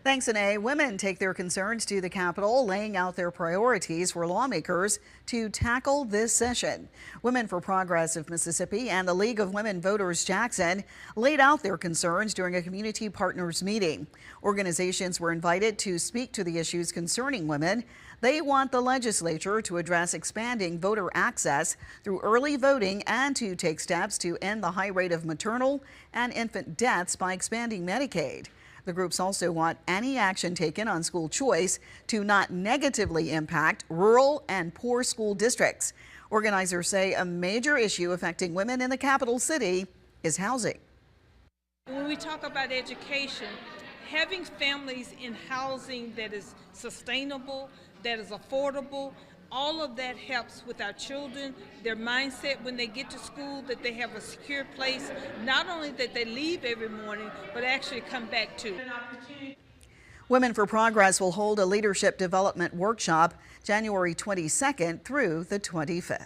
Thanks, Anae. Women take their concerns to the Capitol, laying out their priorities for lawmakers to tackle this session. Women for Progress of Mississippi and the League of Women Voters Jackson laid out their concerns during a community partners meeting. Organizations were invited to speak to the issues concerning women. They want the legislature to address expanding voter access through early voting and to take steps to end the high rate of maternal and infant deaths by expanding Medicaid. The groups also want any action taken on school choice to not negatively impact rural and poor school districts. Organizers say a major issue affecting women in the capital city is housing. When we talk about education, having families in housing that is sustainable, that is affordable, all of that helps with our children, their mindset when they get to school, that they have a secure place, not only that they leave every morning, but actually come back to. Women for Progress will hold a leadership development workshop January 22nd through the 25th.